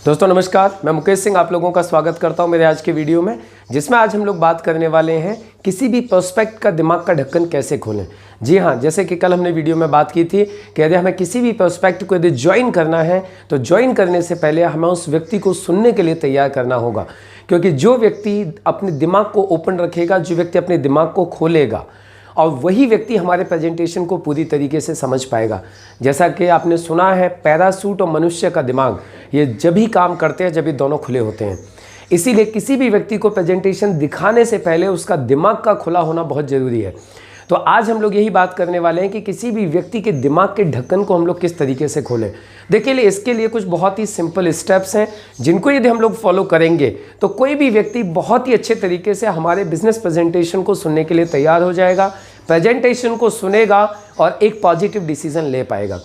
दोस्तों नमस्कार, मैं मुकेश सिंह आप लोगों का स्वागत करता हूं मेरे आज के वीडियो में, जिसमें आज हम लोग बात करने वाले हैं किसी भी प्रोस्पेक्ट का दिमाग का ढक्कन कैसे खोलें। जी हाँ, जैसे कि कल हमने वीडियो में बात की थी कि यदि हमें किसी भी प्रोस्पेक्ट को यदि ज्वाइन करना है तो ज्वाइन करने से पहले हमें उस व्यक्ति को सुनने के लिए तैयार करना होगा, क्योंकि जो व्यक्ति अपने दिमाग को ओपन रखेगा, जो व्यक्ति अपने दिमाग को खोलेगा, और वही व्यक्ति हमारे प्रेजेंटेशन को पूरी तरीके से समझ पाएगा। जैसा कि आपने सुना है, पैरासूट और मनुष्य का दिमाग ये जब ही काम करते हैं जब ये दोनों खुले होते हैं। इसीलिए किसी भी व्यक्ति को प्रेजेंटेशन दिखाने से पहले उसका दिमाग का खुला होना बहुत ज़रूरी है। तो आज हम लोग यही बात करने वाले हैं कि किसी भी व्यक्ति के दिमाग के ढक्कन को हम लोग किस तरीके से खोलें। देखिए, इसके लिए कुछ बहुत ही सिंपल स्टेप्स हैं जिनको यदि हम लोग फॉलो करेंगे तो कोई भी व्यक्ति बहुत ही अच्छे तरीके से हमारे बिजनेस प्रेजेंटेशन को सुनने के लिए तैयार हो जाएगा, प्रेजेंटेशन को सुनेगा और एक पॉजिटिव डिसीजन ले पाएगा।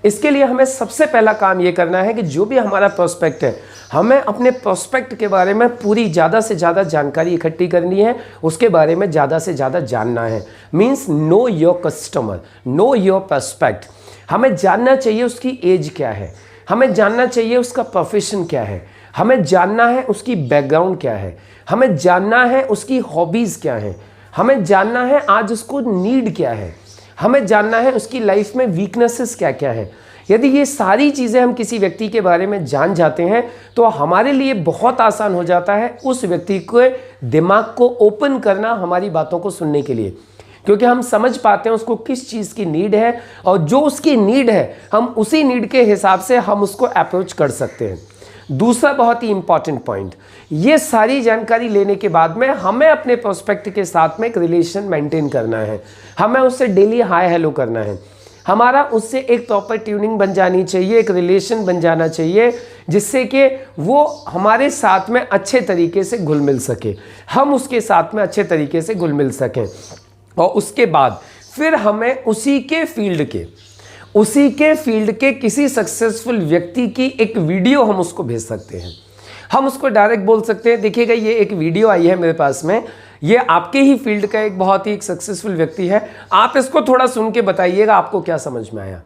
इसके लिए हमें सबसे पहला काम ये करना है कि जो भी हमारा प्रोस्पेक्ट है, हमें अपने प्रोस्पेक्ट के बारे में पूरी ज़्यादा से ज़्यादा जानकारी इकट्ठी करनी है, उसके बारे में ज़्यादा से ज़्यादा जानना है। Means know your customer, know your prospect. हमें जानना चाहिए उसकी एज क्या है, हमें जानना चाहिए उसका प्रोफेशन क्या है, हमें जानना है उसकी बैकग्राउंड क्या है, हमें जानना है उसकी हॉबीज़ क्या हैं, हमें जानना है आज उसको नीड क्या है, हमें जानना है उसकी लाइफ में वीकनेसेस क्या क्या है। यदि ये सारी चीज़ें हम किसी व्यक्ति के बारे में जान जाते हैं तो हमारे लिए बहुत आसान हो जाता है उस व्यक्ति के दिमाग को ओपन करना हमारी बातों को सुनने के लिए, क्योंकि हम समझ पाते हैं उसको किस चीज़ की नीड है और जो उसकी नीड है हम उसी नीड के हिसाब से हम उसको अप्रोच कर सकते हैं। दूसरा बहुत ही इंपॉर्टेंट पॉइंट, ये सारी जानकारी लेने के बाद में हमें अपने प्रोस्पेक्ट के साथ में एक रिलेशन मेंटेन करना है, हमें उससे डेली हाय हेलो करना है, हमारा उससे एक प्रॉपर ट्यूनिंग बन जानी चाहिए, एक रिलेशन बन जाना चाहिए, जिससे कि वो हमारे साथ में अच्छे तरीके से घुल मिल सके, हम उसके साथ में अच्छे तरीके से घुल मिल सकें। और उसके बाद फिर हमें उसी के फील्ड के किसी सक्सेसफुल व्यक्ति की एक वीडियो हम उसको भेज सकते हैं। हम उसको डायरेक्ट बोल सकते हैं, देखिएगा ये एक वीडियो आई है मेरे पास में, ये आपके ही फील्ड का एक बहुत ही सक्सेसफुल व्यक्ति है, आप इसको थोड़ा सुन के बताइएगा आपको क्या समझ में आया।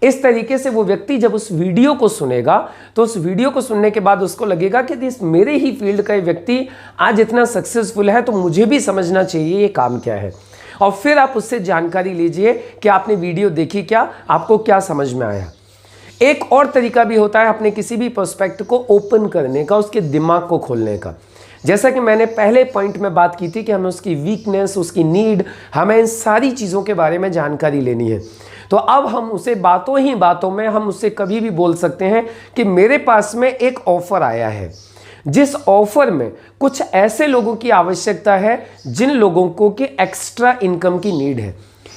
इस तरीके से वो व्यक्ति जब उस वीडियो को सुनेगा तो उस वीडियो को सुनने के बाद उसको लगेगा कि इस मेरे ही फील्ड का व्यक्ति आज इतना सक्सेसफुल है तो मुझे भी समझना चाहिए ये काम क्या है। और फिर आप उससे जानकारी लीजिए कि आपने वीडियो देखी क्या, आपको क्या समझ में आया। एक और तरीका भी होता है अपने किसी भी प्रोस्पेक्ट को ओपन करने का, उसके दिमाग को खोलने का। जैसा कि मैंने पहले पॉइंट में बात की थी कि हमें उसकी वीकनेस, उसकी नीड, हमें इन सारी चीज़ों के बारे में जानकारी लेनी है। तो अब हम उसे बातों ही बातों में हम उससे कभी भी बोल सकते हैं कि मेरे पास में एक ऑफ़र आया है, जिस ऑफर में कुछ ऐसे लोगों की आवश्यकता है जिन लोगों को कि एक्स्ट्रा इनकम की नीड है।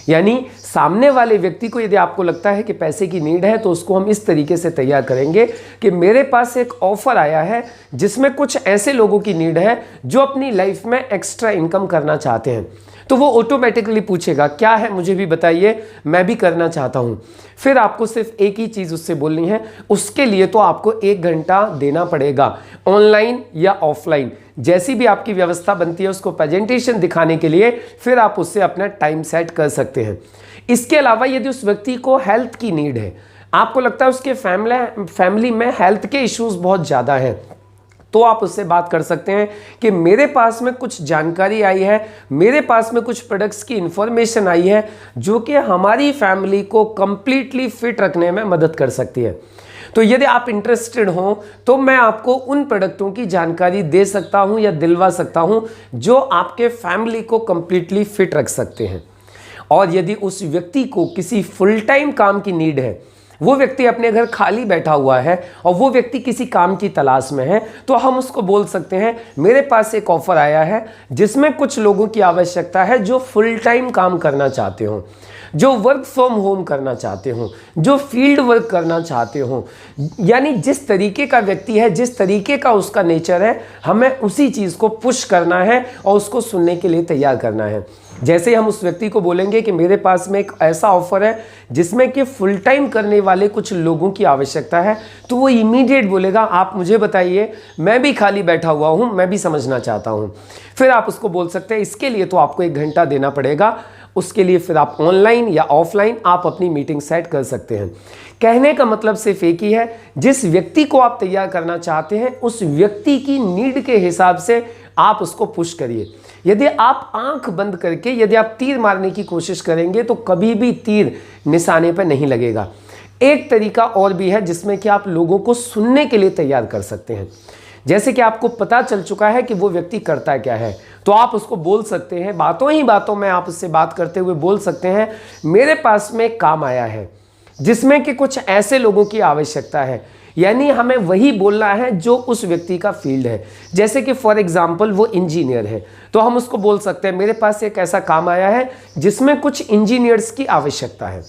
यानी सामने वाले व्यक्ति को यदि आपको लगता है कि पैसे की नीड है तो उसको हम इस तरीके से तैयार करेंगे कि मेरे पास एक ऑफर आया है जिसमें कुछ ऐसे लोगों की नीड है जो अपनी लाइफ में एक्स्ट्रा इनकम करना चाहते हैं। तो वो ऑटोमेटिकली पूछेगा क्या है, मुझे भी बताइए, मैं भी करना चाहता हूँ। फिर आपको सिर्फ एक ही चीज़ उससे बोलनी है, उसके लिए तो आपको 1 घंटा देना पड़ेगा, ऑनलाइन या ऑफलाइन, जैसी भी आपकी व्यवस्था बनती है उसको प्रेजेंटेशन दिखाने के लिए। फिर आप उससे अपना टाइम सेट कर सकते हैं। इसके अलावा यदि उस व्यक्ति को हेल्थ की नीड है, आपको लगता है उसके फैमिली में हेल्थ के इश्यूज बहुत ज़्यादा हैं, तो आप उससे बात कर सकते हैं कि मेरे पास में कुछ जानकारी आई है, मेरे पास में कुछ प्रोडक्ट्स की इंफॉर्मेशन आई है जो कि हमारी फैमिली को कंप्लीटली फिट रखने में मदद कर सकती है। तो यदि आप इंटरेस्टेड हो तो मैं आपको उन प्रोडक्टों की जानकारी दे सकता हूं या दिलवा सकता हूं जो आपके फैमिली को कंप्लीटली फिट रख सकते हैं। और यदि उस व्यक्ति को किसी फुल टाइम काम की नीड है, वो व्यक्ति अपने घर खाली बैठा हुआ है और वो व्यक्ति किसी काम की तलाश में है, तो हम उसको बोल सकते हैं मेरे पास एक ऑफर आया है जिसमें कुछ लोगों की आवश्यकता है जो फुल टाइम काम करना चाहते हो, जो वर्क फ्रॉम होम करना चाहते हो, जो फील्ड वर्क करना चाहते हो। यानी जिस तरीके का व्यक्ति है, जिस तरीके का उसका नेचर है, हमें उसी चीज़ को पुश करना है और उसको सुनने के लिए तैयार करना है। जैसे ही हम उस व्यक्ति को बोलेंगे कि मेरे पास में एक ऐसा ऑफर है जिसमें कि फुल टाइम करने वाले कुछ लोगों की आवश्यकता है, तो वो इमीडिएट बोलेगा आप मुझे बताइए, मैं भी खाली बैठा हुआ हूँ, मैं भी समझना चाहता हूँ। फिर आप उसको बोल सकते हैं इसके लिए तो आपको 1 घंटा देना पड़ेगा, उसके लिए फिर आप ऑनलाइन या ऑफलाइन आप अपनी मीटिंग सेट कर सकते हैं। कहने का मतलब सिर्फ एक ही है, जिस व्यक्ति को आप तैयार करना चाहते हैं उस व्यक्ति की नीड के हिसाब से आप उसको पुश करिए। यदि आप आंख बंद करके यदि आप तीर मारने की कोशिश करेंगे तो कभी भी तीर निशाने पर नहीं लगेगा। एक तरीका और भी है जिसमें कि आप लोगों को सुनने के लिए तैयार कर सकते हैं। जैसे कि आपको पता चल चुका है कि वो व्यक्ति करता क्या है, तो आप उसको बोल सकते हैं, बातों ही बातों में आप उससे बात करते हुए बोल सकते हैं, मेरे पास में एक काम आया है जिसमें कि कुछ ऐसे लोगों की आवश्यकता है। यानी हमें वही बोलना है जो उस व्यक्ति का फील्ड है। जैसे कि फॉर एग्जाम्पल वो इंजीनियर है, तो हम उसको बोल सकते हैं मेरे पास एक ऐसा काम आया है जिसमें कुछ इंजीनियर्स की आवश्यकता है।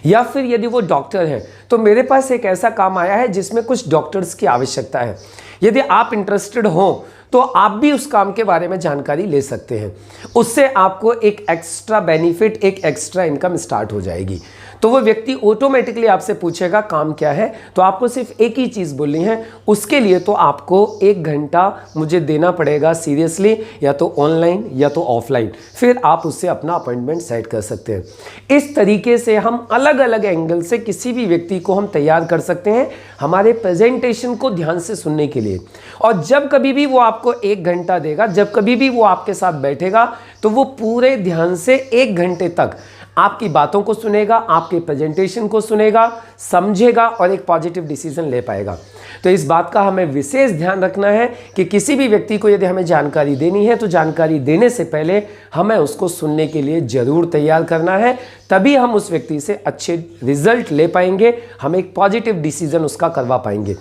या फिर यदि वो डॉक्टर है तो मेरे पास एक ऐसा काम आया है जिसमें कुछ डॉक्टर्स की आवश्यकता है। यदि आप इंटरेस्टेड हो तो आप भी उस काम के बारे में जानकारी ले सकते हैं। उससे आपको एक एक्स्ट्रा बेनिफिट, एक एक्स्ट्रा इनकम स्टार्ट हो जाएगी। तो वो व्यक्ति ऑटोमेटिकली आपसे पूछेगा काम क्या है, तो आपको सिर्फ एक ही चीज़ बोलनी है। उसके लिए तो आपको 1 घंटा मुझे देना पड़ेगा सीरियसली, या तो ऑनलाइन या तो ऑफलाइन, फिर आप उससे अपना अपॉइंटमेंट सेट कर सकते हैं। इस तरीके से हम अलग अलग एंगल से किसी भी व्यक्ति को हम तैयार कर सकते हैं हमारे प्रेजेंटेशन को ध्यान से सुनने के लिए। और जब कभी भी वो आपको 1 घंटा देगा, जब कभी भी वो आपके साथ बैठेगा, तो वो पूरे ध्यान से 1 घंटे तक आपकी बातों को सुनेगा, आपके प्रेजेंटेशन को सुनेगा, समझेगा और एक पॉजिटिव डिसीजन ले पाएगा। तो इस बात का हमें विशेष ध्यान रखना है कि किसी भी व्यक्ति को यदि हमें जानकारी देनी है तो जानकारी देने से पहले हमें उसको सुनने के लिए जरूर तैयार करना है, तभी हम उस व्यक्ति से अच्छे रिजल्ट ले पाएंगे, हम एक पॉजिटिव डिसीजन उसका करवा पाएंगे।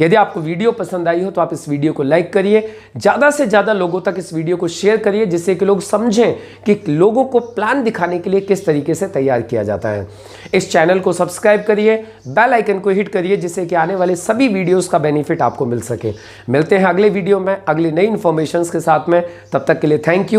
यदि आपको वीडियो पसंद आई हो तो आप इस वीडियो को लाइक करिए, ज़्यादा से ज़्यादा लोगों तक इस वीडियो को शेयर करिए, जिससे कि लोग समझें कि लोगों को प्लान दिखाने के लिए किस तरीके से तैयार किया जाता है। इस चैनल को सब्सक्राइब करिए, बेल आइकन को हिट करिए, जिससे कि आने वाले सभी वीडियोस का बेनिफिट आपको मिल सके। मिलते हैं अगले वीडियो में अगली नई इन्फॉर्मेशन के साथ में, तब तक के लिए थैंक यू।